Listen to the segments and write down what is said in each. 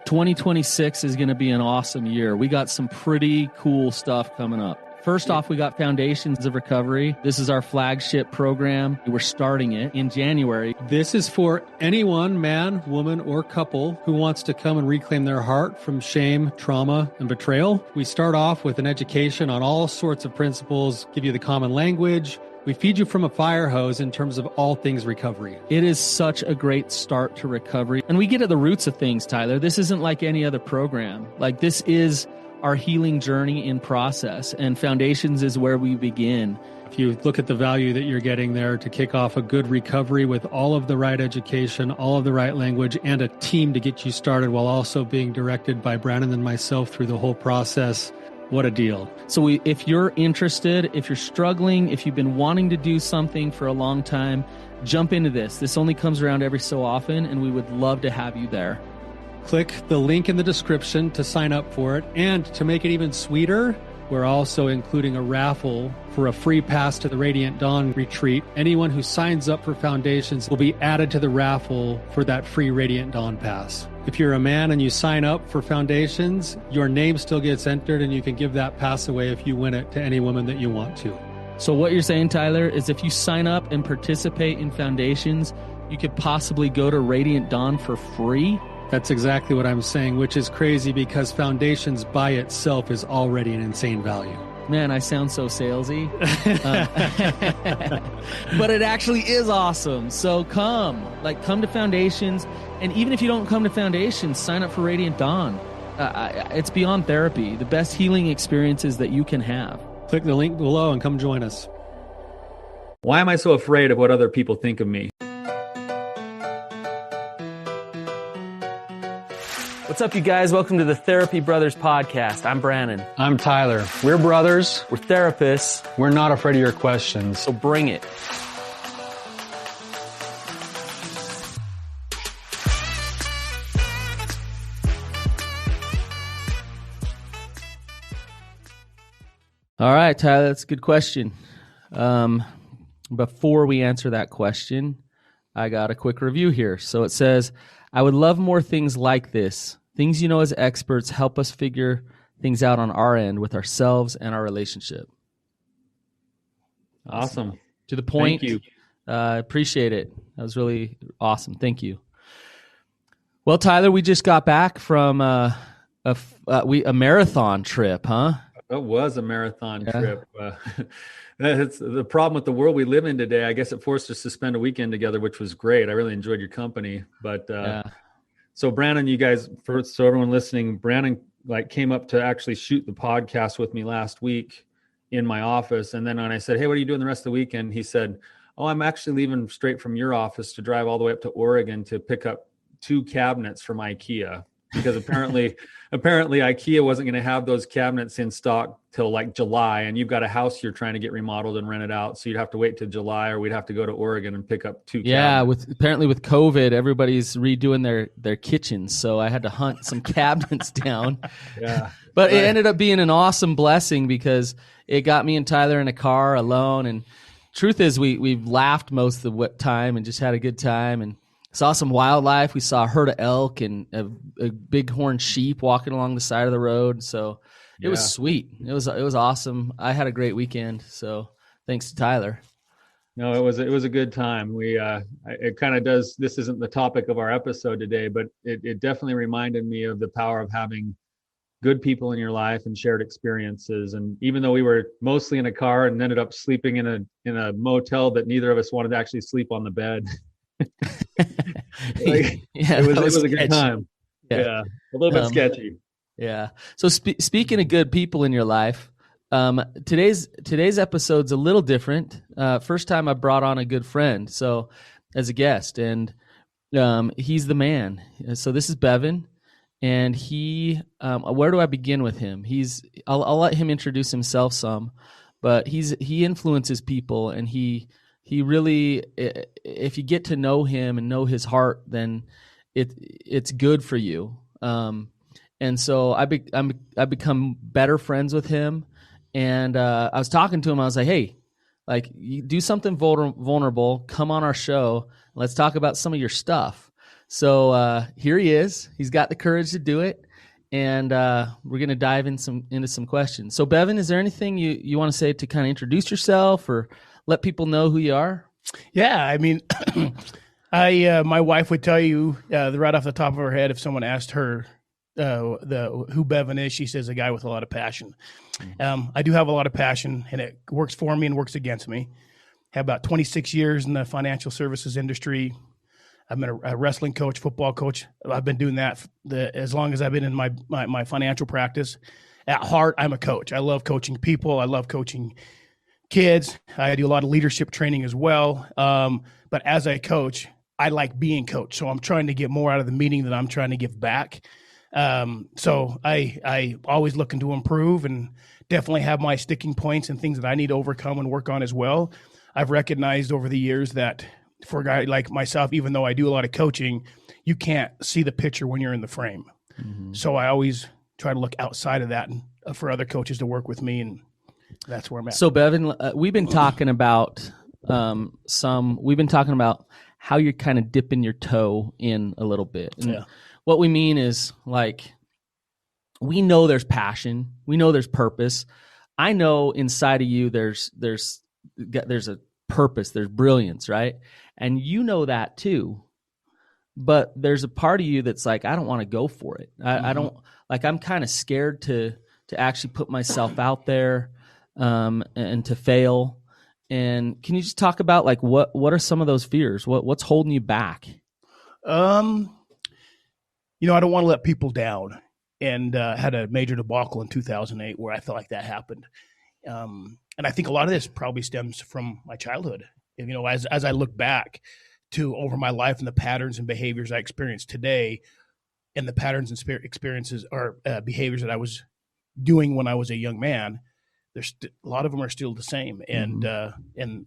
2026 is going to be an awesome year. We got some pretty cool stuff coming up. First off, we got Foundations of Recovery. This is our flagship program. We're starting it in January. This is for anyone, man, woman, or couple, who wants to come and reclaim their heart from shame, trauma, and betrayal. We start off with an education on all sorts of principles, give you the common language. We feed you from a fire hose in terms of all things recovery. It is such a great start to recovery. And we get at the roots of things, Tyler. This isn't like any other program. Like, this is our healing journey in process, and Foundations is where we begin. If you look at the value that you're getting there to kick off a good recovery with all of the right education, all of the right language, and a team to get you started while also being directed by Brannon and myself through the whole process, what a deal. So if you're interested, if you're struggling, if you've been wanting to do something for a long time, jump into this. This only comes around every so often, and we would love to have you there. Click the link in the description to sign up for it. And to make it even sweeter, we're also including a raffle for a free pass to the Radiant Dawn retreat. Anyone who signs up for Foundations will be added to the raffle for that free Radiant Dawn pass. If you're a man and you sign up for Foundations, your name still gets entered, and you can give that pass away if you win it to any woman that you want to. So what you're saying, Tyler, is if you sign up and participate in Foundations, you could possibly go to Radiant Dawn for free? That's exactly what I'm saying, which is crazy because Foundations by itself is already an insane value. Man, I sound so salesy. But it actually is awesome. So come to Foundations. And even if you don't come to Foundations, sign up for Radiant Dawn. It's beyond therapy, the best healing experiences that you can have. Click the link below and come join us. Why am I so afraid of what other people think of me? What's up, you guys? Welcome to the Therapy Brothers podcast. I'm Brannon. I'm Tyler. We're brothers. We're therapists. We're not afraid of your questions. So bring it. All right, Tyler, that's a good question. Before we answer that question, I got a quick review here. So it says, I would love more things like this. Things you know as experts help us figure things out on our end with ourselves and our relationship. Awesome. To the point. Thank you. Appreciate it. That was really awesome. Thank you. Well, Tyler, we just got back from a marathon trip, huh? It was a marathon trip. That's the problem with the world we live in today. I guess it forced us to spend a weekend together, which was great. I really enjoyed your company. But so Brannon, you guys, so everyone listening, Brannon came up to actually shoot the podcast with me last week in my office. And then when I said, hey, what are you doing the rest of the weekend? He said, oh, I'm actually leaving straight from your office to drive all the way up to Oregon to pick up 2 cabinets from IKEA. Because apparently IKEA wasn't going to have those cabinets in stock till July, and you've got a house you're trying to get remodeled and rented out, so you'd have to wait till July, or we'd have to go to Oregon and pick up 2 cabinets. Yeah, apparently with COVID, everybody's redoing their kitchens, so I had to hunt some cabinets down. Yeah, but it ended up being an awesome blessing because it got me and Tyler in a car alone, and truth is we've laughed most of the time and just had a good time and saw some wildlife. We saw a herd of elk and a bighorn sheep walking along the side of the road. So it was sweet. It was awesome. I had a great weekend. So thanks to Tyler. No, it was a good time. It kind of does. This isn't the topic of our episode today, but it definitely reminded me of the power of having good people in your life and shared experiences. And even though we were mostly in a car and ended up sleeping in a motel that neither of us wanted to actually sleep on the bed. It was a good time. Yeah, a little bit sketchy. Yeah. So speaking of good people in your life, today's episode's a little different. First time I brought on a good friend, so as a guest, and he's the man. So this is Bevan, and he. Where do I begin with him? I'll let him introduce himself some, but he influences people, and he really, if you get to know him and know his heart, then it's good for you. And so I become better friends with him. And I was talking to him. I was like, hey, you do something vulnerable. Come on our show. Let's talk about some of your stuff. So here he is. He's got the courage to do it. And we're going to dive into some questions. So Bevan, is there anything you want to say to kind of introduce yourself or let people know who you are? Yeah, I mean, my wife would tell you right off the top of her head, if someone asked her who Bevan is, she says a guy with a lot of passion. I do have a lot of passion, and it works for me and works against me. Have about 26 years in the financial services industry. I've been a wrestling coach, football coach. I've been doing that as long as I've been in my financial practice. At heart, I'm a coach. I love coaching people. I love coaching kids. I do a lot of leadership training as well. But as a coach, I like being coached. So I'm trying to get more out of the meeting than I'm trying to give back. So I always looking to improve and definitely have my sticking points and things that I need to overcome and work on as well. I've recognized over the years that for a guy like myself, even though I do a lot of coaching, you can't see the picture when you're in the frame. Mm-hmm. So I always try to look outside of that and for other coaches to work with me, and that's where I'm at. So Bevan, we've been talking about how you're kind of dipping your toe in a little bit. And what we mean is, like, we know there's passion, we know there's purpose. I know inside of you there's a purpose, there's brilliance, right? And you know that too. But there's a part of you that's like, I don't want to go for it. I don't, like, I'm kind of scared to actually put myself out there and to fail. And can you just talk about, like, what are some of those fears? What's holding you back? I don't want to let people down, and had a major debacle in 2008 where I felt like that happened. And I think a lot of this probably stems from my childhood. As I look back to over my life and the patterns and behaviors I experience today, and the patterns and experiences or behaviors that I was doing when I was a young man, there's a lot of them are still the same. And and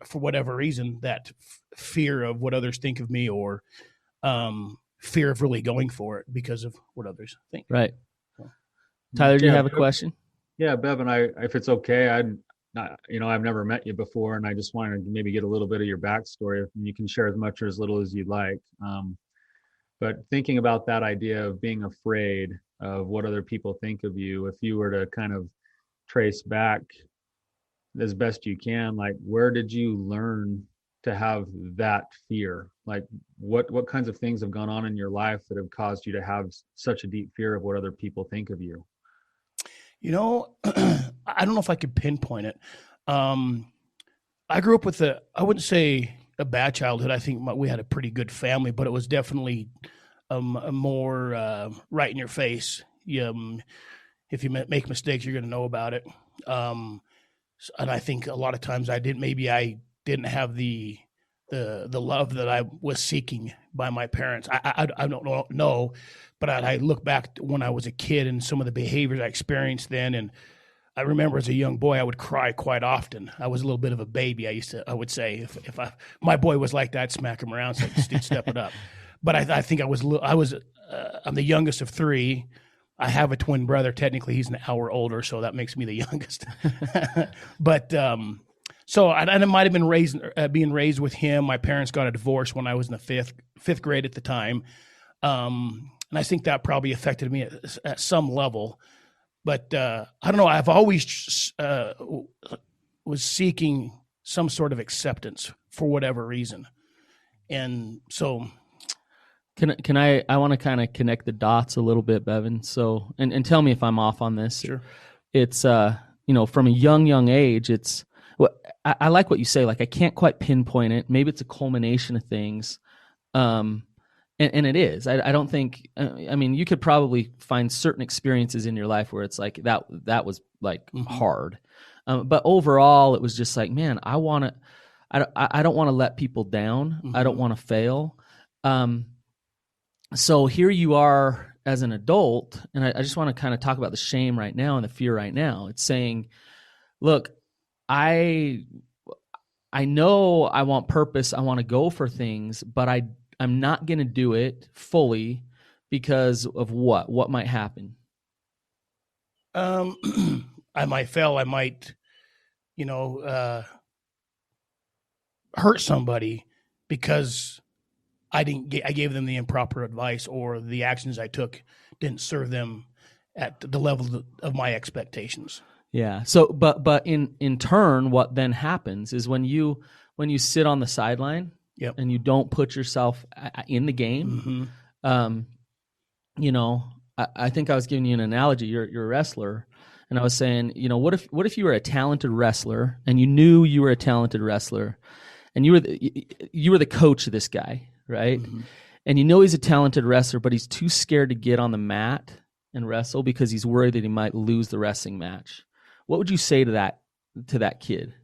for whatever reason, that fear of what others think of me, or fear of really going for it because of what others think. Right. Tyler, do you have a question? Yeah, Bevan, if it's okay, I've never met you before, and I just wanted to maybe get a little bit of your backstory. You can share as much or as little as you'd like. But thinking about that idea of being afraid of what other people think of you, if you were to kind of trace back as best you can, like, where did you learn to have that fear? Like, what kinds of things have gone on in your life that have caused you to have such a deep fear of what other people think of you? I don't know if I could pinpoint it. I grew up with I wouldn't say a bad childhood. I think we had a pretty good family, but it was definitely a more right in your face. If you make mistakes, you're going to know about it. And I think a lot of times I didn't have the love that I was seeking by my parents. I don't know, but I look back to when I was a kid and some of the behaviors I experienced then. And I remember as a young boy, I would cry quite often. I was a little bit of a baby. I would say if my boy was like that, I'd smack him around, so I'd step it up. But I think I'm the youngest of three. I have a twin brother. Technically, he's an hour older, so that makes me the youngest. But so I might have been being raised with him. My parents got a divorce when I was in the fifth grade at the time, and I think that probably affected me at some level. But I don't know. I've always was seeking some sort of acceptance for whatever reason, and so. Can I want to kind of connect the dots a little bit, Bevan. So, and tell me if I'm off on this. Sure. It's from a young age, it's I like what you say. Like, I can't quite pinpoint it. Maybe it's a culmination of things. And it is. I don't think. You could probably find certain experiences in your life where it's like that was like hard. But overall, it was just like, man, I don't want to let people down. I don't want to fail. So here you are as an adult, and I just want to kind of talk about the shame right now and the fear right now. It's saying, look, I know I want purpose. I want to go for things, but I'm not going to do it fully because of what? What might happen? I might fail. I might, hurt somebody because I gave them the improper advice, or the actions I took didn't serve them at the level of my expectations. Yeah. So, but in turn, what then happens is when you sit on the sideline Yep. and you don't put yourself in the game, I think I was giving you an analogy. You're a wrestler, and I was saying, what if you were a talented wrestler and you knew you were a talented wrestler, and you were the coach of this guy, right? And he's a talented wrestler, but he's too scared to get on the mat and wrestle because he's worried that he might lose the wrestling match. What would you say to that kid?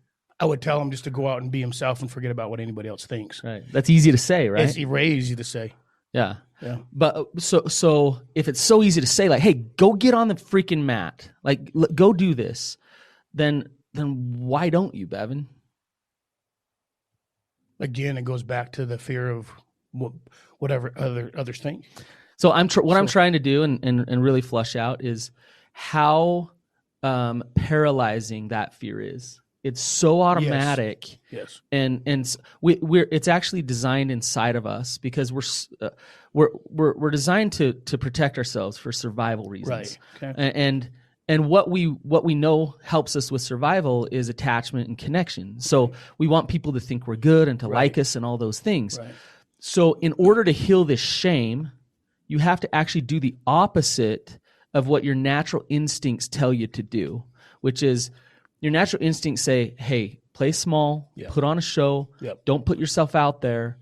I would tell him just to go out and be himself and forget about what anybody else thinks. Right. That's easy to say, right? It's easy to say. Yeah. Yeah. But so if it's so easy to say, like, hey, go get on the freaking mat, like, go do this, then why don't you, Bevan? Again, it goes back to the fear of whatever others think. So what I'm trying to do and really flush out is how paralyzing that fear is. It's so automatic. Yes. And it's actually designed inside of us because we're designed to protect ourselves for survival reasons. Right. Okay. And what we know helps us with survival is attachment and connection. So we want people to think we're good and to like us and all those things. Right. So in order to heal this shame, you have to actually do the opposite of what your natural instincts tell you to do, which is your natural instincts say, hey, play small, put on a show, don't put yourself out there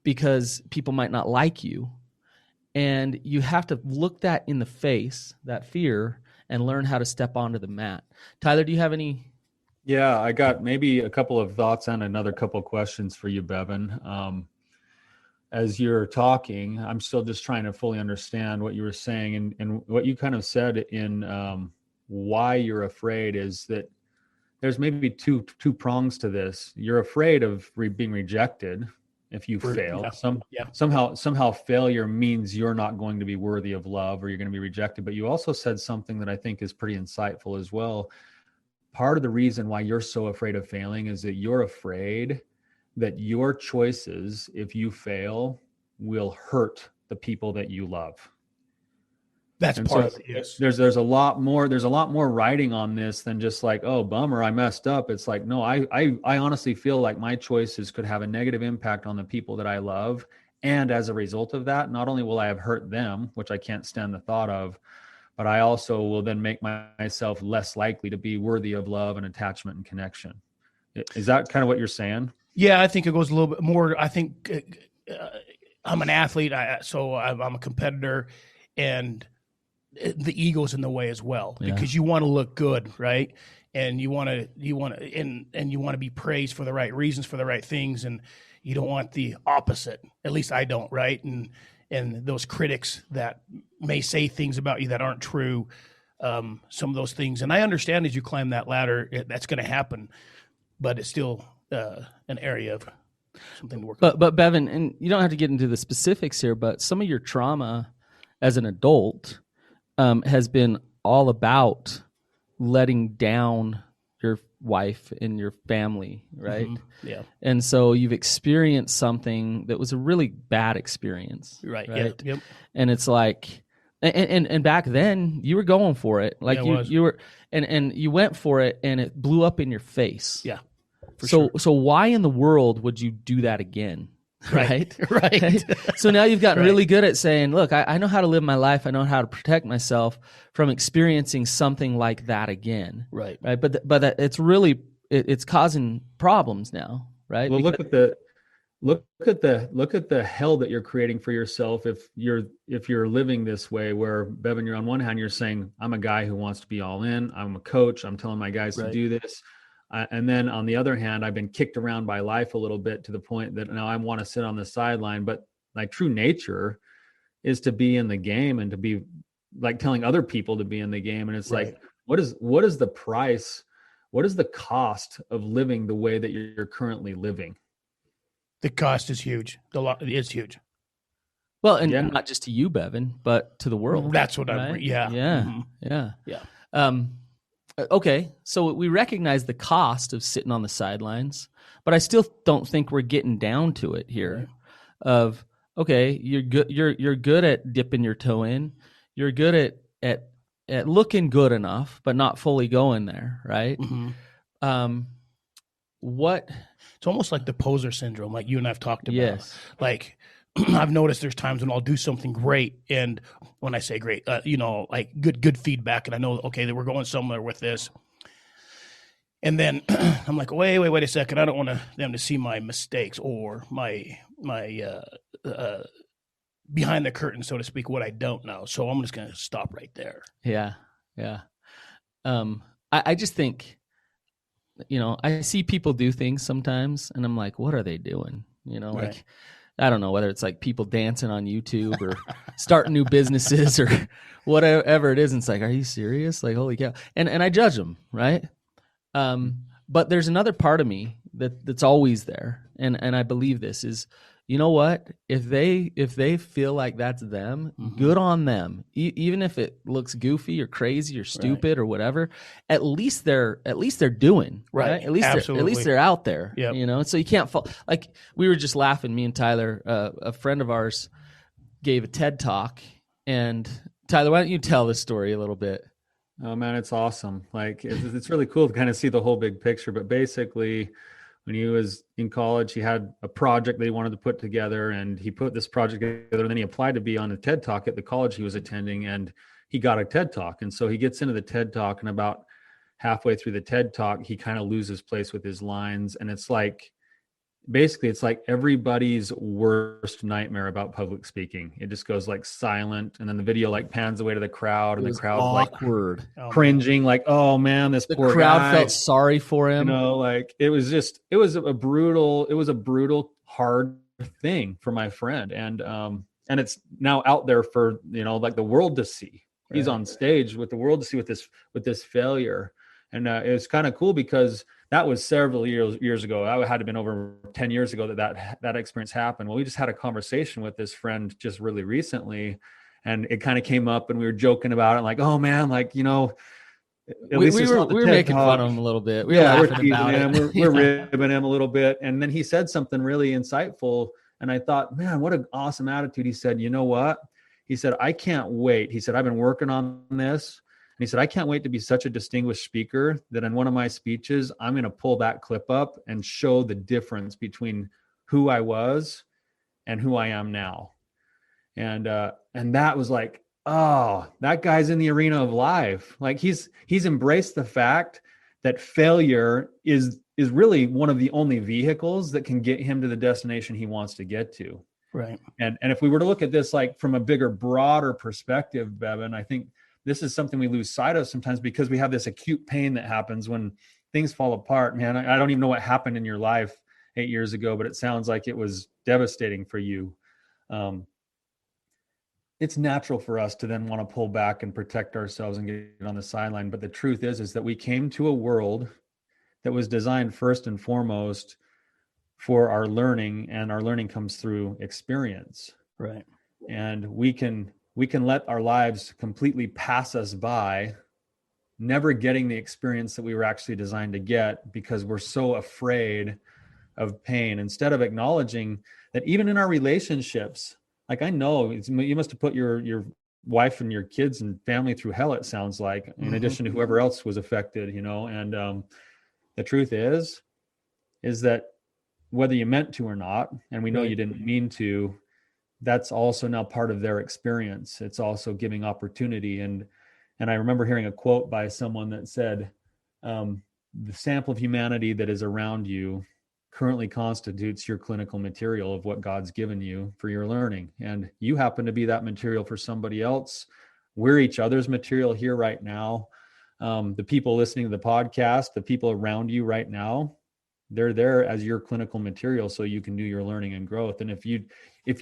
because people might not like you. And you have to look that in the face, that fear, and learn how to step onto the mat. Tyler, do you have any? Yeah, I got maybe a couple of thoughts and another couple of questions for you, Bevan. As you're talking, I'm still just trying to fully understand what you were saying, and what you kind of said in why you're afraid is that there's maybe two prongs to this. You're afraid of being rejected if you fail. Somehow failure means you're not going to be worthy of love, or you're going to be rejected. But you also said something that I think is pretty insightful as well. Part of the reason why you're so afraid of failing is that you're afraid that your choices, if you fail, will hurt the people that you love. That's part of it. Yes. There's a lot more writing on this than just like, oh, bummer, I messed up. It's like, no, I honestly feel like my choices could have a negative impact on the people that I love. And as a result of that, not only will I have hurt them, which I can't stand the thought of, but I also will then make myself less likely to be worthy of love and attachment and connection. Is that kind of what you're saying? Yeah, I think it goes a little bit more. I think I'm an athlete, so I'm a competitor, and the ego's in the way as well, because you want to look good, right? And you want to be praised for the right reasons, for the right things, and you don't want the opposite. At least I don't, right? And those critics that may say things about you that aren't true, some of those things. And I understand as you climb that ladder, that's going to happen, but it's still an area of something to work on. But Bevan, and you don't have to get into the specifics here, but some of your trauma as an adult has been all about letting down your wife and your family, right? Mm-hmm. Yeah. And so you've experienced something that was a really bad experience. Right. Yep. And it's like, and back then you were going for it. Like you were, and you went for it and it blew up in your face. Yeah. So why in the world would you do that again? Right. So now you've gotten really good at saying, look, I know how to live my life. I know how to protect myself from experiencing something like that again. Right. But it's really, it's causing problems now. Right. Well, look at the hell that you're creating for yourself. If you're living this way, where Bevan, you're on one hand, you're saying, I'm a guy who wants to be all in. I'm a coach. I'm telling my guys to do this. And then on the other hand, I've been kicked around by life a little bit to the point that now I want to sit on the sideline. But my true nature is to be in the game and to be like telling other people to be in the game. And it's like, what is the price? What is the cost of living the way that you're currently living? The cost is huge. It's huge. Well, and not just to you, Bevan, but to the world. That's what right? Yeah. Mm-hmm. Okay, so we recognize the cost of sitting on the sidelines, but I still don't think we're getting down to it here. of, okay, you're good at dipping your toe in. You're good at looking good enough, but not fully going there, right? Mm-hmm. What? It's almost like the poser syndrome, like you and I've talked about. Yes. Like I've noticed there's times when I'll do something great, and when I say great, like good feedback, and I know, okay, that we're going somewhere with this. And then I'm like, wait a second. I don't want them to see my mistakes or my behind the curtain, so to speak, what I don't know. So I'm just going to stop right there. Yeah. I just think, I see people do things sometimes, and I'm like, what are they doing? Right. Like, I don't know whether it's like people dancing on YouTube or starting new businesses or whatever it is. And it's like, are you serious? Like, holy cow! And I judge them, right? But there's another part of me that's always there, and I believe this is, you know what? If they feel like that's them, good on them. Even if it looks goofy or crazy or stupid or whatever, at least they're doing right. At least they're out there. Yep. So you can't fall. Like we were just laughing. Me and Tyler, a friend of ours, gave a TED talk, and Tyler, why don't you tell this story a little bit? Oh man, it's awesome. Like it's really cool to kind of see the whole big picture. But basically, when he was in college, he had a project that he wanted to put together, and he put this project together, and then he applied to be on a TED Talk at the college he was attending, and he got a TED Talk. And so he gets into the TED Talk, and about halfway through the TED Talk, he kind of loses place with his lines. And it's like everybody's worst nightmare about public speaking. It just goes like silent, and then the video like pans away to the crowd, and the crowd's awkward, like cringing, like, oh man, the poor crowd guy felt sorry for him. Like it was a brutal, hard thing for my friend. And it's now out there for, like the world to see. Right. He's on stage with the world to see with this failure. And it was kind of cool because that was several years ago. That had to have been over 10 years ago that experience happened. Well, we just had a conversation with this friend just really recently, and it kind of came up, and we were joking about it, like, oh man, like, we were making fun of him a little bit. We're teasing him. We're ribbing him a little bit. And then he said something really insightful. And I thought, man, what an awesome attitude. He said, you know what? He said, I can't wait. He said, I've been working on this. And he said, I can't wait to be such a distinguished speaker that in one of my speeches, I'm going to pull that clip up and show the difference between who I was and who I am now. And that was like, oh, that guy's in the arena of life. Like he's embraced the fact that failure is really one of the only vehicles that can get him to the destination he wants to get to. Right. And if we were to look at this like from a bigger, broader perspective, Bevan, I think this is something we lose sight of sometimes because we have this acute pain that happens when things fall apart. Man, I don't even know what happened in your life 8 years ago, but it sounds like it was devastating for you. It's natural for us to then want to pull back and protect ourselves and get on the sideline. But the truth is that we came to a world that was designed first and foremost for our learning, and our learning comes through experience. Right. And we can let our lives completely pass us by, never getting the experience that we were actually designed to get because we're so afraid of pain, instead of acknowledging that even in our relationships, like I know you must have put your wife and your kids and family through hell, it sounds like, in addition to whoever else was affected, and the truth is that whether you meant to or not, and we know you didn't mean to, that's also now part of their experience. It's also giving opportunity. And I remember hearing a quote by someone that said, the sample of humanity that is around you currently constitutes your clinical material of what God's given you for your learning. And you happen to be that material for somebody else. We're each other's material here right now. The people listening to the podcast, the people around you right now, they're there as your clinical material so you can do your learning and growth. And if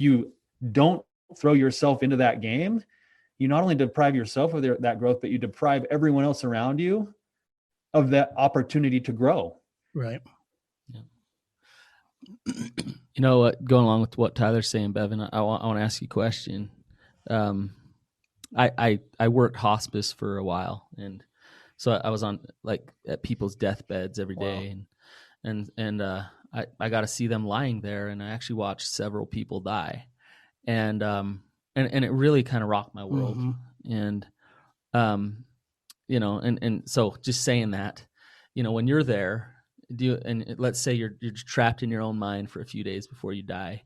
you don't throw yourself into that game, you not only deprive yourself of that growth, but you deprive everyone else around you of that opportunity to grow. Right. You know what? Going along with what Tyler's saying, Bevan, I want to ask you a question. I worked hospice for a while, and so I was on like at people's deathbeds every day, and I got to see them lying there, and I actually watched several people die, and it really kind of rocked my world. And and so just saying that, when you're there, and let's say you're trapped in your own mind for a few days before you die,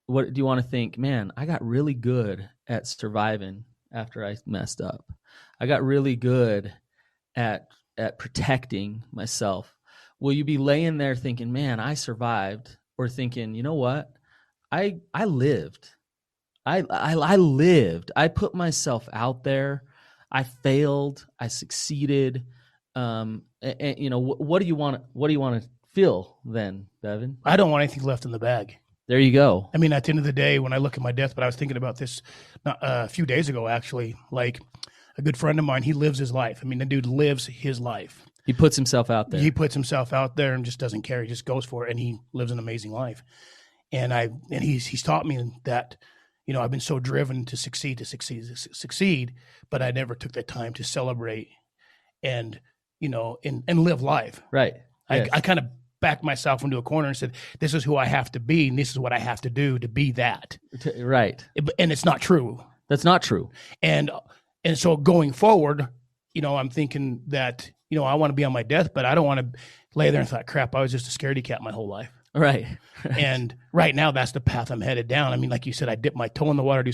what do you want to think? Man, I got really good at surviving after I messed up. I got really good at protecting myself. Will you be laying there thinking, man, I survived, or thinking, you know what, I lived. I lived. I put myself out there. I failed. I succeeded. And what do you want? What do you want to feel then, Bevan? I don't want anything left in the bag. There you go. I mean, at the end of the day, when I look at my deathbed, I was thinking about this a few days ago, actually. Like, a good friend of mine, he lives his life. I mean, the dude lives his life. He puts himself out there. He puts himself out there and just doesn't care. He just goes for it, and he lives an amazing life. And he's taught me that, I've been so driven to succeed, but I never took the time to celebrate and live life. Right. Yes. I kind of backed myself into a corner and said, this is who I have to be, and this is what I have to do to be that. Right. And it's not true. That's not true. And so going forward, I'm thinking that, I want to be on my deathbed. I don't want to lay there and thought, crap, I was just a scaredy cat my whole life. Right. And right now, that's the path I'm headed down. I mean, like you said, I dip my toe in the water, do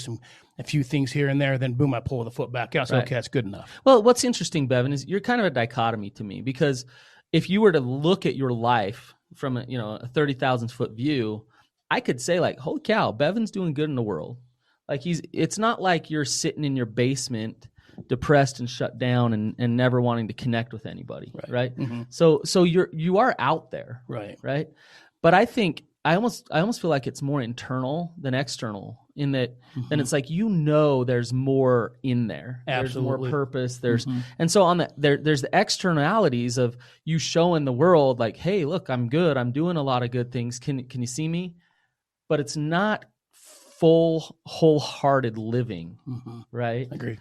a few things here and there, then boom, I pull the foot back out. So, okay, that's good enough. Well, what's interesting, Bevan, is you're kind of a dichotomy to me, because if you were to look at your life from a 30,000 foot view, I could say, like, holy cow, Bevan's doing good in the world. Like, it's not like you're sitting in your basement depressed and shut down and never wanting to connect with anybody. Right. Mm-hmm. So you are out there. Right. But I think I almost feel like it's more internal than external, in that then it's like, there's more in there. Absolutely. There's more purpose. And so on there's the externalities of you showing the world, like, hey, look, I'm good. I'm doing a lot of good things. Can you see me? But it's not full, wholehearted living. Right? Agree.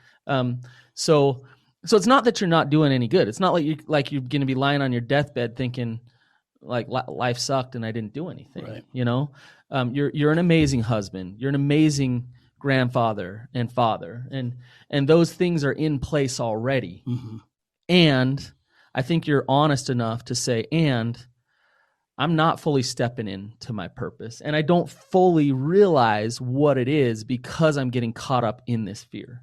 So it's not that you're not doing any good. It's not like you're going to be lying on your deathbed thinking, like, life sucked and I didn't do anything. Right. You're an amazing husband. You're an amazing grandfather and father, and those things are in place already. And I think you're honest enough to say, and I'm not fully stepping into my purpose, and I don't fully realize what it is because I'm getting caught up in this fear.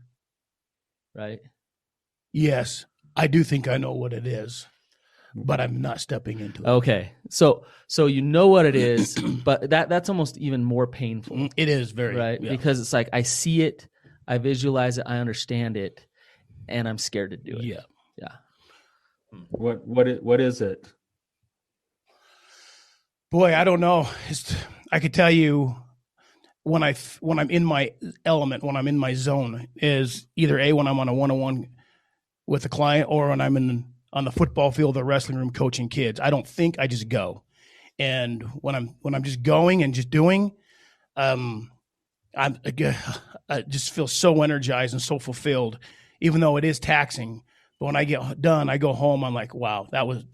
Right? Yes, I do think I know what it is, but I'm not stepping into it. Okay. So you know what it is, but that's almost even more painful. It is very, right? Yeah. Because it's like, I see it, I visualize it, I understand it, and I'm scared to do it. Yeah. What is it? Boy, I don't know. I could tell you when I'm in my element, when I'm in my zone, is either when I'm on a one-on-one with a client, or when I'm on the football field or wrestling room coaching kids. I don't think, I just go. And when I'm just going and just doing, I just feel so energized and so fulfilled, even though it is taxing. But when I get done, I go home, I'm like, wow, that was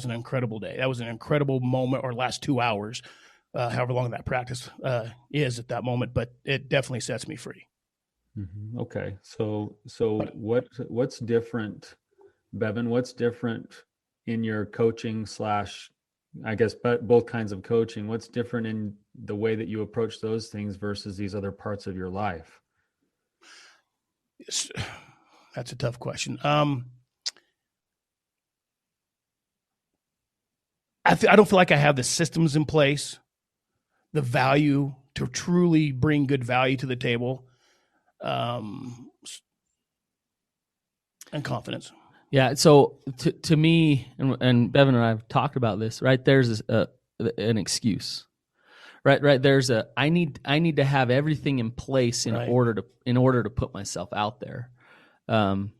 an incredible day. That was an incredible moment, or last 2 hours, however long that practice is at that moment. But it definitely sets me free. Okay. So what's different, Bevan? What's different in your coaching / I guess, but both kinds of coaching? What's different in the way that you approach those things versus these other parts of your life? That's a tough question. I don't feel like I have the systems in place, the value to truly bring good value to the table, and confidence. Yeah. So to me, and Bevan and I have talked about this, right? There's an excuse, right? There's I need to have everything in place in order to put myself out there. And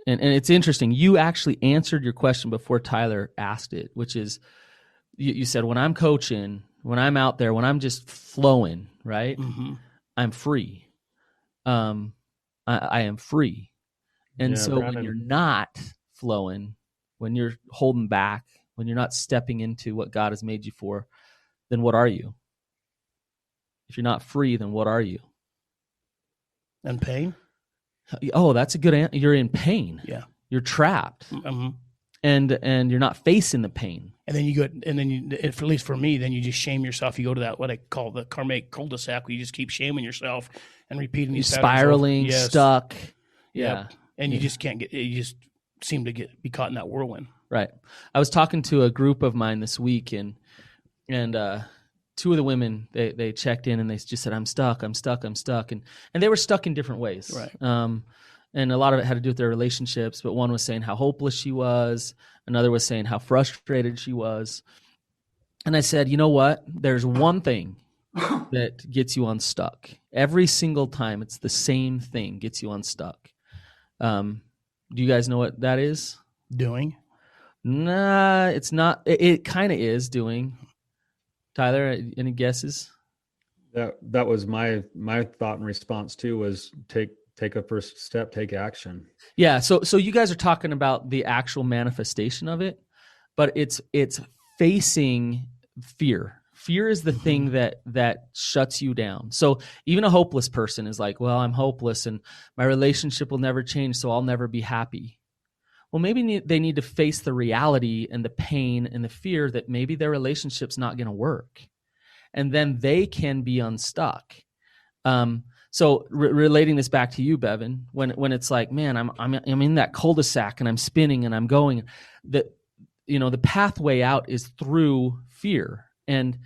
it's interesting. You actually answered your question before Tyler asked it, which is, you said, when I'm coaching, when I'm out there, when I'm just flowing, right? I'm free. I am free. And so Brannon, when you're not flowing, when you're holding back, when you're not stepping into what God has made you for, then what are you? If you're not free, then what are you? And pain? Oh, that's a good answer. You're in pain. Yeah. You're trapped. Mm-hmm. And you're not facing the pain. And then you go, and then you, at least for me, then you just shame yourself. You go to that, what I call the karmic cul-de-sac, where you just keep shaming yourself and repeating these spiraling, stuck. Yeah. Yep. And you just can't you just seem to be caught in that whirlwind. Right. I was talking to a group of mine this week, and two of the women, they checked in and they just said, I'm stuck. And they were stuck in different ways. Right. And a lot of it had to do with their relationships, but one was saying how hopeless she was. Another was saying how frustrated she was. And I said, you know what? There's one thing that gets you unstuck. Every single time, it's the same thing gets you unstuck. Do you guys know what that is? Doing? Nah, it's not. It kind of is doing. Tyler, any guesses? That was my thought and response too, was take a first step, take action. Yeah. So you guys are talking about the actual manifestation of it, but it's facing fear. Fear is the thing that shuts you down. So even a hopeless person is like, well, I'm hopeless and my relationship will never change, so I'll never be happy. Well, maybe they need to face the reality and the pain and the fear that maybe their relationship's not going to work. And then they can be unstuck. So relating this back to you, Bevan, when it's like, man, I'm in that cul-de-sac and I'm spinning and I'm going, the pathway out is through fear. And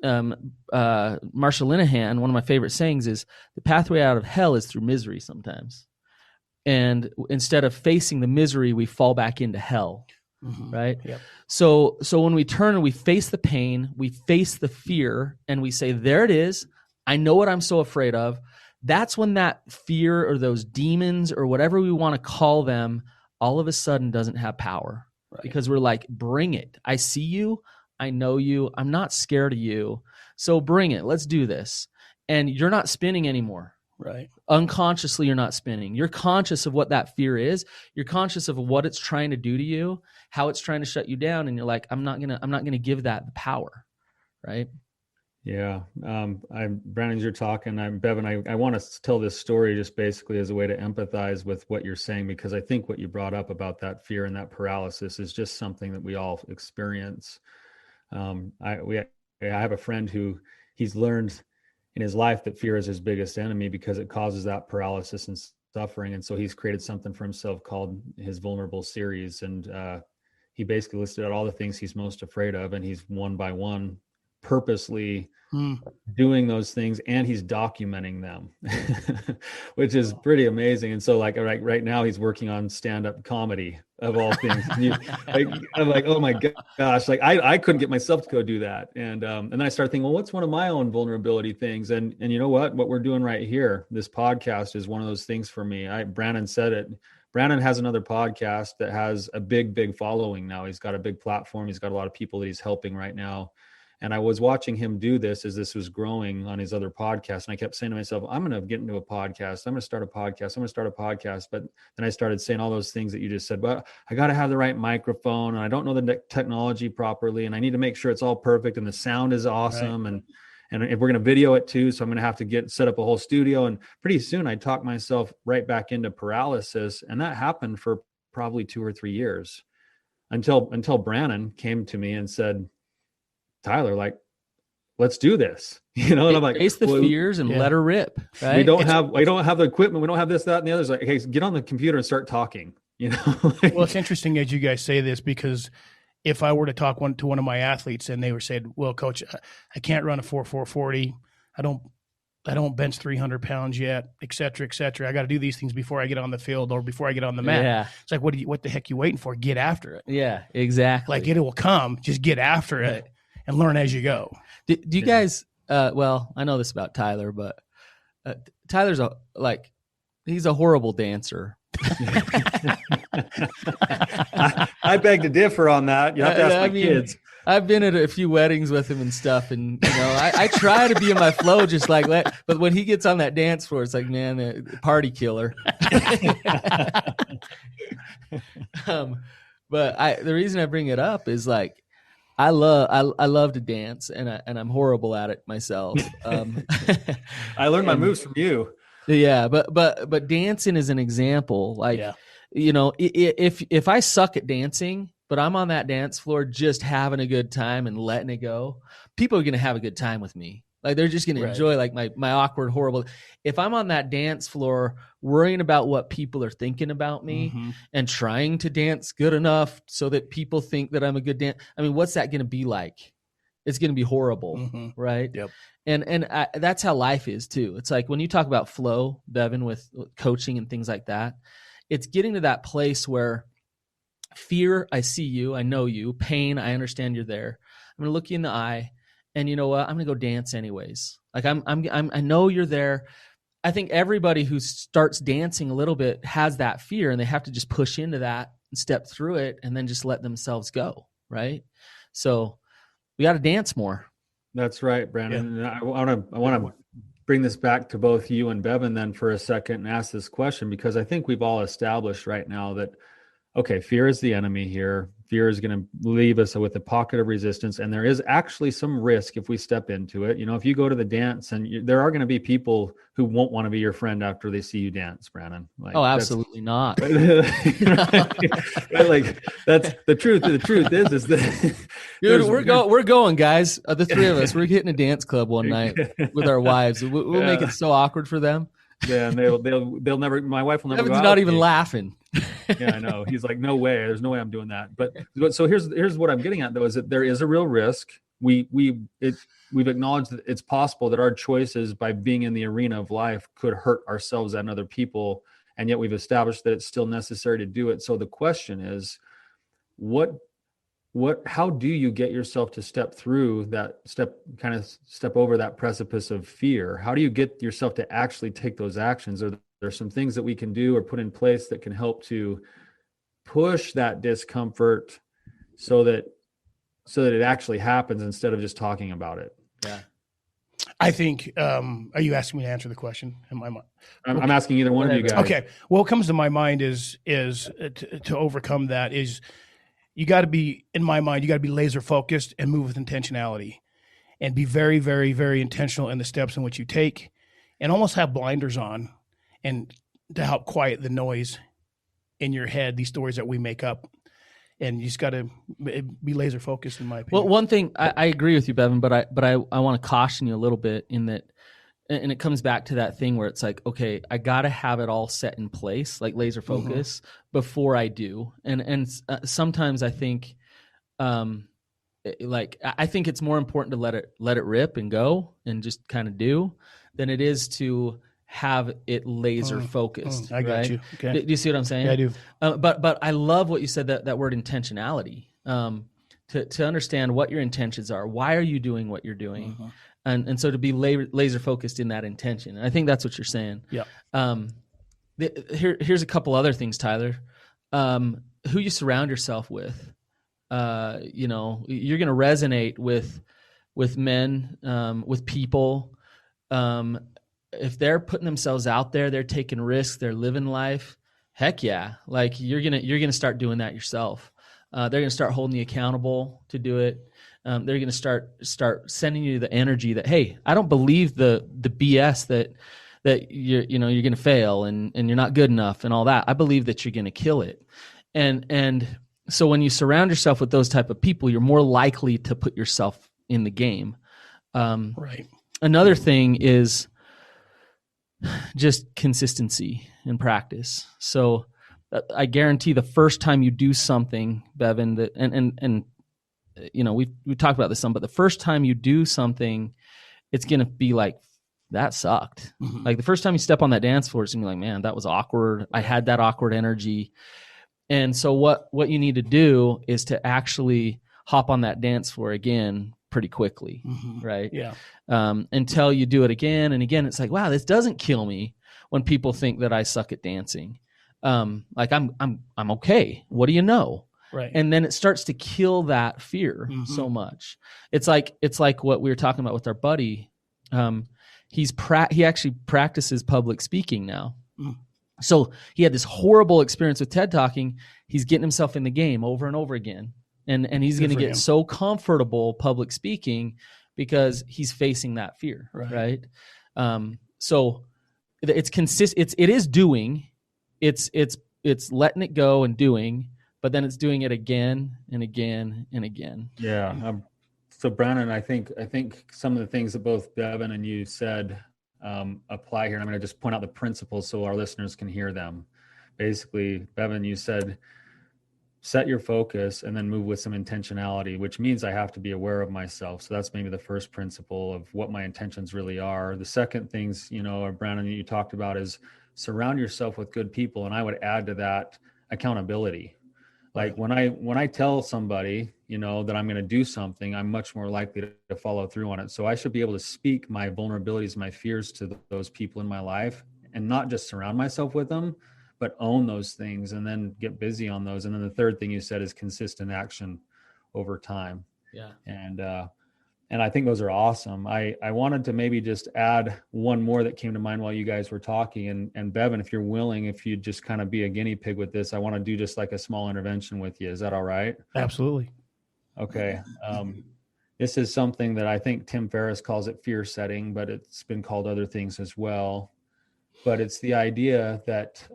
Marsha Linehan, one of my favorite sayings is, the pathway out of hell is through misery sometimes. And instead of facing the misery, we fall back into hell, right? Yep. So when we turn and we face the pain, we face the fear, and we say, there it is. I know what I'm so afraid of. That's when that fear or those demons or whatever we want to call them all of a sudden doesn't have power. Right. Because we're like, bring it. I see you. I know you. I'm not scared of you. So bring it. Let's do this. And you're not spinning anymore. Right. Unconsciously, you're not spinning. You're conscious of what that fear is. You're conscious of what it's trying to do to you, how it's trying to shut you down. And you're like, I'm not gonna give that the power. Right. Yeah. Brannon, as you're talking, Bevan, I want to tell this story just basically as a way to empathize with what you're saying, because I think what you brought up about that fear and that paralysis is just something that we all experience. I have a friend who he's learned in his life that fear is his biggest enemy because it causes that paralysis and suffering. And so he's created something for himself called his Vulnerable Series. And he basically listed out all the things he's most afraid of. And he's one by one purposely doing those things, and he's documenting them, which is pretty amazing. And so like right now he's working on stand-up comedy of all things. I'm like, oh my gosh, like I couldn't get myself to go do that. And then I started thinking, well, what's one of my own vulnerability things? And you know what we're doing right here, this podcast is one of those things for me. Brannon said it. Brannon has another podcast that has a big following now. He's got a big platform. He's got a lot of people that he's helping right now. And I was watching him do this as this was growing on his other podcast. And I kept saying to myself, I'm going to get into a podcast. I'm going to start a podcast. But then I started saying all those things that you just said, but I got to have the right microphone, and I don't know the technology properly. And I need to make sure it's all perfect and the sound is awesome. Right. And if we're going to video it too, so I'm going to have to set up a whole studio. And pretty soon I talked myself right back into paralysis. And that happened for probably 2 or 3 years until Brannon came to me and said, Tyler, like, let's do this, and I'm like, face the fears and let her rip. Right? We don't have the equipment. We don't have this, that, and the others. Like, hey, get on the computer and start talking. Well, it's interesting as you guys say this, because if I were to talk to one of my athletes and they were said, well, coach, I can't run a 4.40. I don't bench 300 pounds yet, et cetera, et cetera. I got to do these things before I get on the field or before I get on the mat. Yeah. It's like, what the heck you waiting for? Get after it. Yeah, exactly. Like, it will come. Just get after it. Right. And learn as you go. Do you guys? Well, I know this about Tyler, but Tyler's he's a horrible dancer. I beg to differ on that. You have to ask my kids. I've been at a few weddings with him and stuff, and I try to be in my flow, just like that. But when he gets on that dance floor, it's like, man, party killer. But the reason I bring it up is like, I love to dance, and I'm horrible at it myself. I learned my moves from you. Yeah, but dancing is an example. Like, Yeah. If I suck at dancing, but I'm on that dance floor just having a good time and letting it go, people are gonna have a good time with me. Like, they're just gonna enjoy like my awkward, horrible. If I'm on that dance floor worrying about what people are thinking about me and trying to dance good enough so that people think that I'm a good dance, I mean, what's that gonna be like? It's gonna be horrible, right? Yep. And that's how life is too. It's like when you talk about flow, Bevan, with coaching and things like that, it's getting to that place where fear, I see you, I know you. Pain, I understand you're there. I'm going to look you in the eye, and you know what? I'm going to go dance anyways. Like I know you're there. I think everybody who starts dancing a little bit has that fear, and they have to just push into that and step through it, and then just let themselves go. Right. So we got to dance more. That's right, Brandon. Yeah. And I want to bring this back to both you and Bevan then for a second and ask this question, because I think we've all established right now that, okay, fear is the enemy here. Fear is going to leave us with a pocket of resistance. And there is actually some risk if we step into it. You know, if you go to the dance, and there are going to be people who won't want to be your friend after they see you dance, Brannon. Like, oh, absolutely not. Right? Like, that's the truth. The truth is that dude, we're going, guys. The three of us, we're hitting a dance club one night with our wives. We'll make it so awkward for them. Yeah, and they'll never. My wife will never. Evan's not even laughing. Yeah, I know. He's like, no way. There's no way I'm doing that. But so here's what I'm getting at though, is that there is a real risk. We've acknowledged that it's possible that our choices by being in the arena of life could hurt ourselves and other people, and yet we've established that it's still necessary to do it. So the question is, how do you get yourself to step over that precipice of fear? How do you get yourself to actually take those actions? Are there some things that we can do or put in place that can help to push that discomfort so that it actually happens instead of just talking about it? Yeah. I think, are you asking me to answer the question? I'm asking either one of you guys. Okay. Well, what comes to my mind is to overcome that is, you got to be, in my mind, you got to be laser focused and move with intentionality, and be very, very, very intentional in the steps in which you take, and almost have blinders on, and to help quiet the noise in your head, these stories that we make up. And you just got to be laser focused, in my opinion. Well, one thing I agree with you, Bevan, but I want to caution you a little bit in that, and it comes back to that thing where it's like, okay, I got to have it all set in place, like laser focus, before I do. And sometimes I think, I think it's more important to let it rip and go and just kind of do than it is to have it laser focused. I got right? you. Okay. Do you see what I'm saying? Yeah, I do. But I love what you said, that word intentionality, to understand what your intentions are. Why are you doing what you're doing? And so to be laser focused in that intention. And I think that's what you're saying. Yeah. Here's a couple other things, Tyler. Who you surround yourself with. You're going to resonate with men, with people. If they're putting themselves out there, they're taking risks, they're living life. Heck yeah. Like, you're going to start doing that yourself. They're going to start holding you accountable to do it. They're going to start sending you the energy that, hey, I don't believe the BS that you're going to fail and you're not good enough and all that. I believe that you're going to kill it. And so when you surround yourself with those type of people, you're more likely to put yourself in the game. Right. Another thing is just consistency in practice. So I guarantee the first time you do something, Bevan, that and we've talked about this some, but the first time you do something, it's going to be like, that sucked. Like, the first time you step on that dance floor, it's going to be like, man, that was awkward. I had that awkward energy. And so what you need to do is to actually hop on that dance floor again pretty quickly, right? Yeah. Until you do it again and again. It's like, wow, this doesn't kill me when people think that I suck at dancing. Like, I'm okay. What do you know? Right. And then it starts to kill that fear so much. It's like what we were talking about with our buddy. He actually practices public speaking now. So he had this horrible experience with TED Talking. He's getting himself in the game over and over again. And he's going to get so comfortable public speaking because he's facing that fear, right? So it's it is doing, it's letting it go and doing, but then it's doing it again and again and again. Yeah. So Brannon, I think some of the things that both Bevan and you said apply here. And I'm going to just point out the principles so our listeners can hear them. Basically, Bevan, you said, set your focus and then move with some intentionality, which means I have to be aware of myself. So that's maybe the first principle of what my intentions really are. The second things, Brannon, you talked about is surround yourself with good people. And I would add to that accountability. Like when I tell somebody, that I'm going to do something, I'm much more likely to follow through on it. So I should be able to speak my vulnerabilities, my fears to those people in my life and not just surround myself with them, but own those things and then get busy on those. And then the third thing you said is consistent action over time. Yeah. And I think those are awesome. I wanted to maybe just add one more that came to mind while you guys were talking. And Bevan, if you're willing, if you just kind of be a guinea pig with this, I want to do just like a small intervention with you. Is that all right? Absolutely. Okay. This is something that I think Tim Ferriss calls it fear setting, but it's been called other things as well. But it's the idea that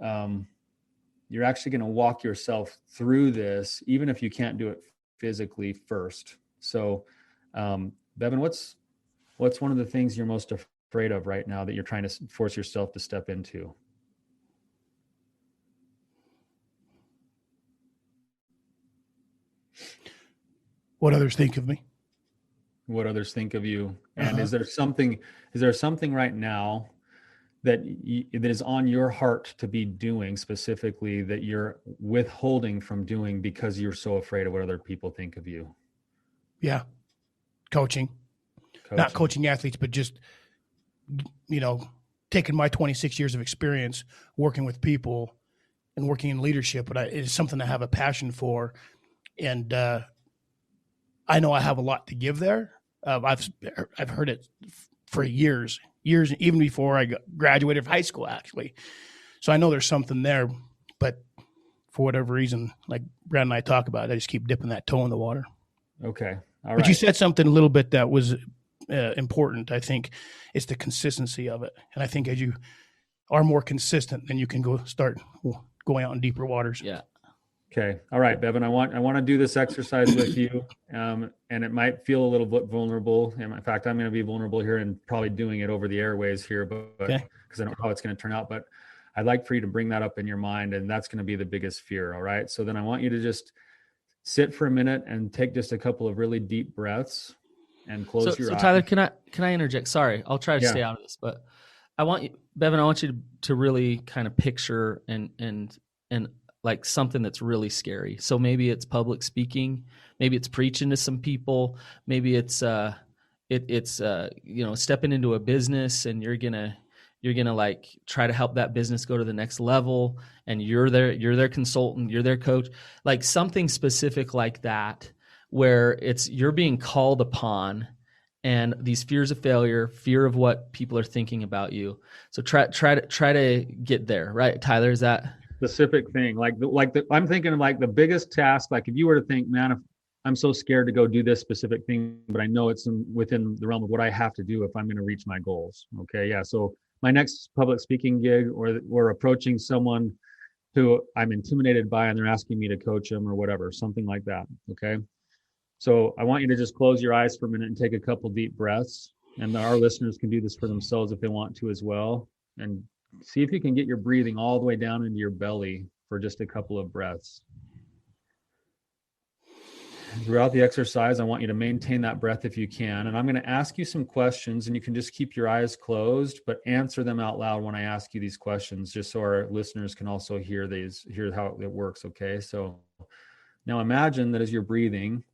you're actually going to walk yourself through this, even if you can't do it physically first. So, Bevan, what's one of the things you're most afraid of right now that you're trying to force yourself to step into? What others think of me. What others think of you. And is there something right now that is on your heart to be doing specifically that you're withholding from doing because you're so afraid of what other people think of you? Yeah. Coaching. Not coaching athletes, but just, taking my 26 years of experience working with people and working in leadership, but it is something I have a passion for. And I know I have a lot to give there. I've heard it for years, even before I graduated from high school, actually. So I know there's something there, but for whatever reason, like Brad and I talk about, I just keep dipping that toe in the water. Okay. All right. But you said something a little bit that was important. I think it's the consistency of it. And I think as you are more consistent, then you can start going out in deeper waters. Yeah. Okay. All right, Bevan, I want to do this exercise with you. And it might feel a little bit vulnerable. And in fact, I'm going to be vulnerable here and probably doing it over the airways here, but because I don't know how it's going to turn out, but I'd like for you to bring that up in your mind. And that's going to be the biggest fear. All right. So then I want you to just sit for a minute and take just a couple of really deep breaths and close your eyes. So Tyler, can I interject? Sorry, I'll try to stay out of this, but I want you, Bevan, I want you to really kind of picture and like something that's really scary. So maybe it's public speaking, maybe it's preaching to some people, maybe it's stepping into a business and you're gonna like try to help that business go to the next level, and you're their consultant, you're their coach, like something specific like that, where you're being called upon, and these fears of failure, fear of what people are thinking about you. So try to get there, right, Tyler? Is that specific thing? I'm thinking of like the biggest task. Like if you were to think, man, if I'm so scared to go do this specific thing, but I know it's within the realm of what I have to do if I'm going to reach my goals. Okay, yeah. So my next public speaking gig, or we're approaching someone who I'm intimidated by, and they're asking me to coach them or whatever, something like that. Okay. So I want you to just close your eyes for a minute and take a couple deep breaths. And our listeners can do this for themselves if they want to as well. And see if you can get your breathing all the way down into your belly for just a couple of breaths. Throughout the exercise, I want you to maintain that breath if you can. And I'm going to ask you some questions, and you can just keep your eyes closed, but answer them out loud when I ask you these questions, just so our listeners can also hear how it works. Okay. So now imagine that as you're breathing,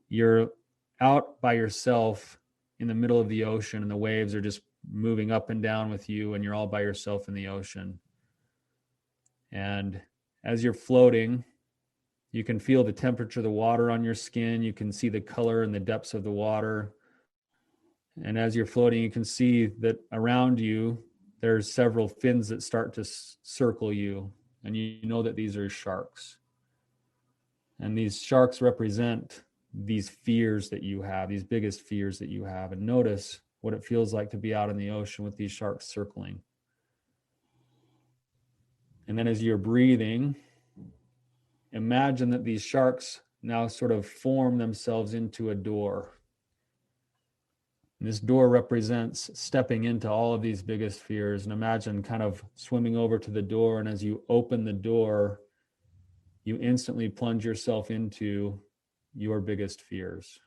you're out by yourself in the middle of the ocean, and the waves are just moving up and down with you, and you're all by yourself in the ocean. And as you're floating, you can feel the temperature of the water on your skin. You can see the color and the depths of the water. And as you're floating, you can see that around you, there's several fins that start to circle you, and you know that these are sharks. And these sharks represent these fears that you have, these biggest fears that you have. And notice what it feels like to be out in the ocean with these sharks circling. And then as you're breathing, imagine that these sharks now sort of form themselves into a door. And this door represents stepping into all of these biggest fears. And imagine kind of swimming over to the door. And as you open the door, you instantly plunge yourself into your biggest fears.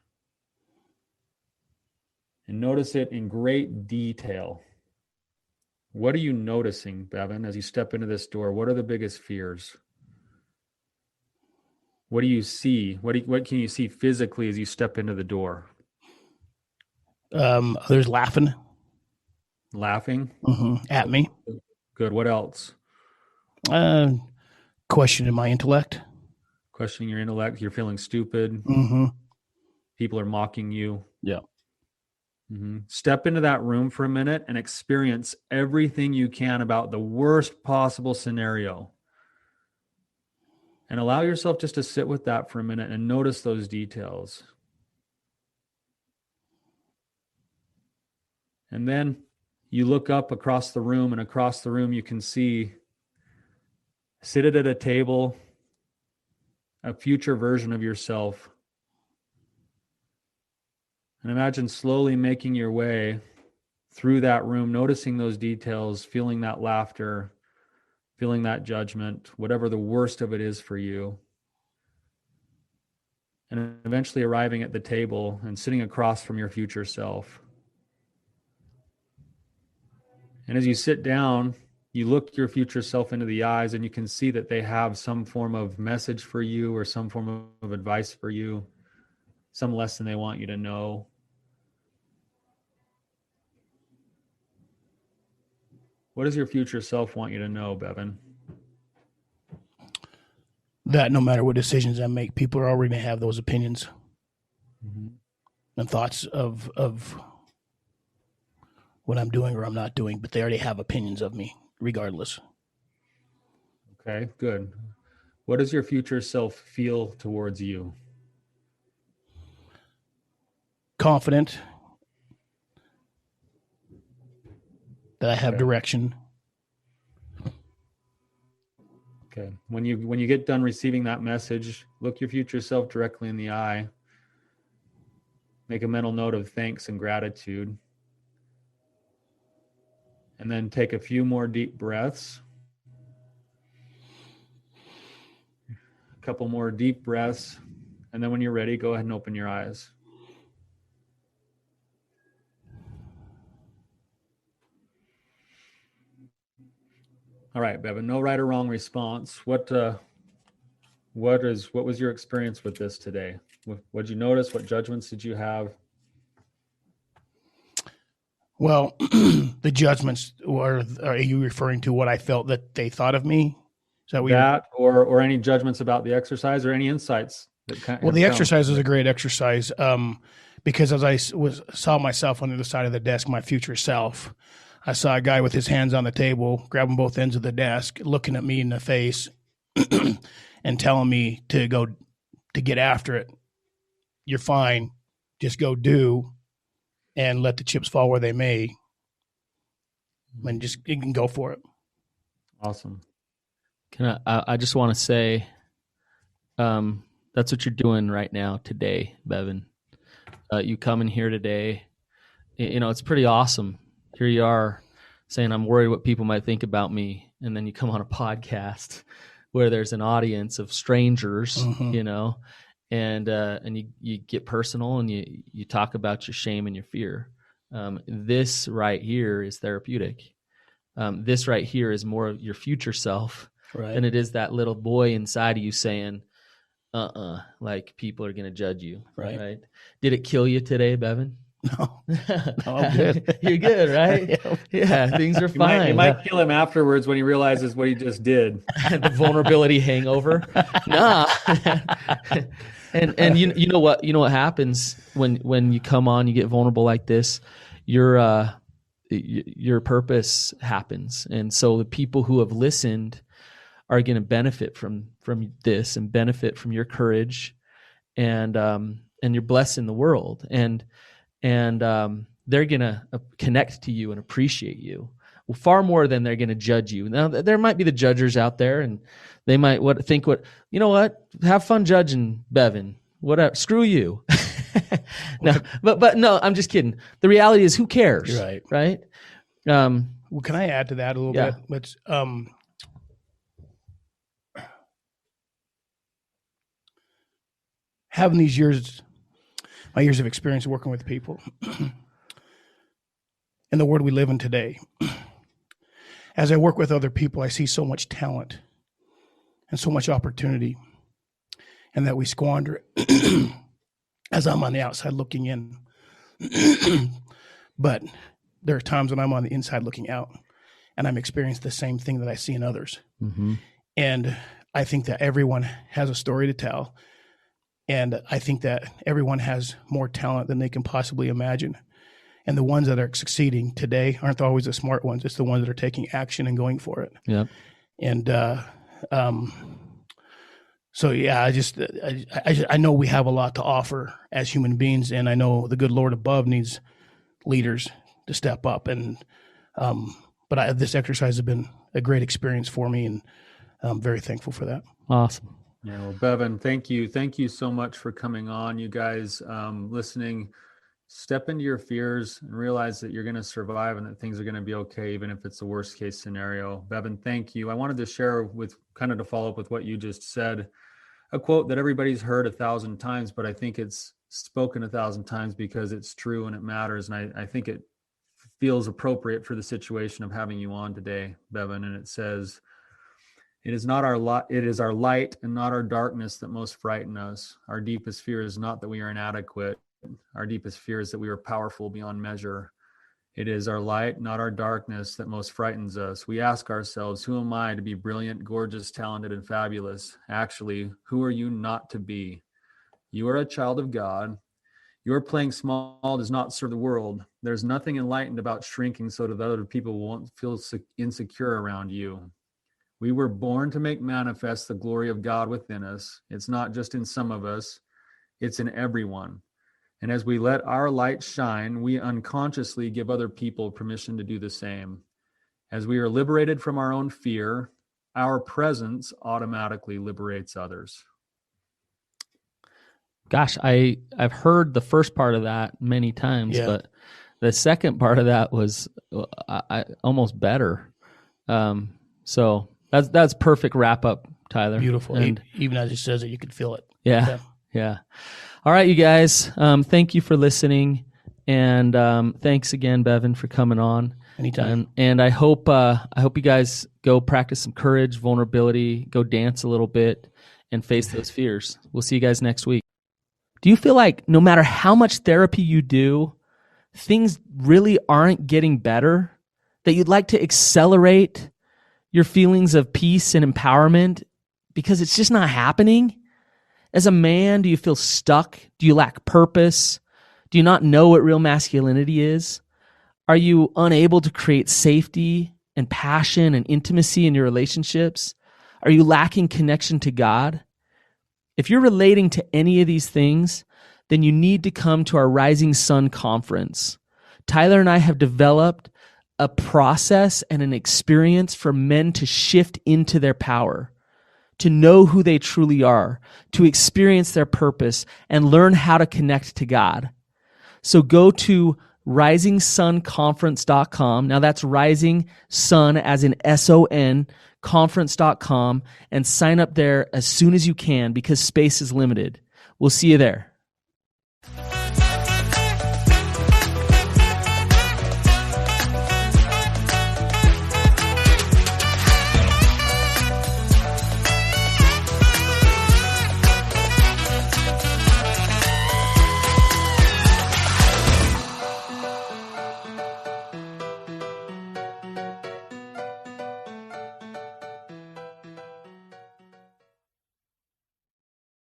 And notice it in great detail. What are you noticing, Bevan, as you step into this door? What are the biggest fears? What do you see? What can you see physically as you step into the door? Others laughing. Laughing? At me. Good. What else? Questioning my intellect. Questioning your intellect. You're feeling stupid. People are mocking you. Yeah. Step into that room for a minute and experience everything you can about the worst possible scenario. And allow yourself just to sit with that for a minute and notice those details. And then you look up across the room, and across the room you can see, seated at a table, a future version of yourself. And imagine slowly making your way through that room, noticing those details, feeling that laughter, feeling that judgment, whatever the worst of it is for you. And eventually arriving at the table and sitting across from your future self. And as you sit down, you look your future self into the eyes, and you can see that they have some form of message for you or some form of advice for you, some lesson they want you to know. What does your future self want you to know, Bevan? That no matter what decisions I make, people are already going to have those opinions and thoughts of what I'm doing or I'm not doing, but they already have opinions of me regardless. Okay, good. What does your future self feel towards you? Confident that I have direction. Okay. When you get done receiving that message, look your future self directly in the eye. Make a mental note of thanks and gratitude. And then take a few more deep breaths. A couple more deep breaths. And then when you're ready, go ahead and open your eyes. All right, Bevan, no right or wrong response. What was your experience with this today? What did you notice? What judgments did you have? Well, the judgments are you referring to what I felt that they thought of me? Is that what or any judgments about the exercise or any insights that Well, the exercise was a great exercise because as I saw myself on the other side of the desk, my future self, I saw a guy with his hands on the table, grabbing both ends of the desk, looking at me in the face and telling me to get after it. You're fine. Just go do and let the chips fall where they may. And just you can go for it. Awesome. I just want to say that's what you're doing right now today, Bevan. You come in here today. It's pretty awesome. Here you are saying, I'm worried what people might think about me. And then you come on a podcast where there's an audience of strangers, and you get personal and you talk about your shame and your fear. This right here is therapeutic. This right here is more of your future self than it is that little boy inside of you saying, like people are going to judge you. Right. Did it kill you today, Bevan? No, I'm good. You're good, right? Yeah, things are fine. You might kill him afterwards when he realizes what he just did. The vulnerability hangover. Nah. and you know what happens when you come on, you get vulnerable like this. your purpose happens. And so the people who have listened are going to benefit from this and benefit from your courage, and you're blessing the world, and they're going to connect to you and appreciate you far more than they're going to judge you. Now, there might be the judgers out there, and they might think, you know what, have fun judging Bevan. Whatever, screw you. No, but no, I'm just kidding. The reality is, who cares? Right. Well, can I add to that a little bit? Let's, having these my years of experience working with people in the world we live in today, as I work with other people, I see so much talent and so much opportunity, and that we squander it as I'm on the outside looking in. But there are times when I'm on the inside looking out, and I'm experiencing the same thing that I see in others. Mm-hmm. And I think that everyone has a story to tell. And I think that everyone has more talent than they can possibly imagine. And the ones that are succeeding today aren't always the smart ones. It's the ones that are taking action and going for it. Yep. And so, yeah, I know we have a lot to offer as human beings, and I know the good Lord above needs leaders to step up. And but this exercise has been a great experience for me, and I'm very thankful for that. Awesome. Yeah, well, Bevan, thank you. Thank you so much for coming on. You guys listening, step into your fears and realize that you're going to survive and that things are going to be okay, even if it's the worst case scenario. Bevan, thank you. I wanted to share to follow up with what you just said, a quote that everybody's heard 1,000 times, but I think it's spoken 1,000 times because it's true and it matters. And I think it feels appropriate for the situation of having you on today, Bevan. And it says, it is our light and not our darkness that most frighten us. Our deepest fear is not that we are inadequate. Our deepest fear is that we are powerful beyond measure. It is our light, not our darkness, that most frightens us. We ask ourselves, who am I to be brilliant, gorgeous, talented, and fabulous? Actually, who are you not to be? You are a child of God. Your playing small does not serve the world. There's nothing enlightened about shrinking so that other people won't feel insecure around you. We were born to make manifest the glory of God within us. It's not just in some of us, it's in everyone. And as we let our light shine, we unconsciously give other people permission to do the same. As we are liberated from our own fear, our presence automatically liberates others. Gosh, I've heard the first part of that many times, but the second part of that was almost better. So that's perfect wrap up, Tyler. Beautiful. And even as he says it, you could feel it. Yeah. All right, you guys. Thank you for listening, and thanks again, Bevan, for coming on. Anytime. And I hope you guys go practice some courage, vulnerability, go dance a little bit, and face those fears. We'll see you guys next week. Do you feel like no matter how much therapy you do, things really aren't getting better? That you'd like to accelerate your feelings of peace and empowerment because it's just not happening? As a man, do you feel stuck? Do you lack purpose? Do you not know what real masculinity is? Are you unable to create safety and passion and intimacy in your relationships? Are you lacking connection to God? If you're relating to any of these things, then you need to come to our Rising Sun conference. Tyler and I have developed a process and an experience for men to shift into their power, to know who they truly are, to experience their purpose, and learn how to connect to God. So go to risingsunconference.com. Now that's Rising Sun as in SON, conference.com, and sign up there as soon as you can because space is limited. We'll see you there.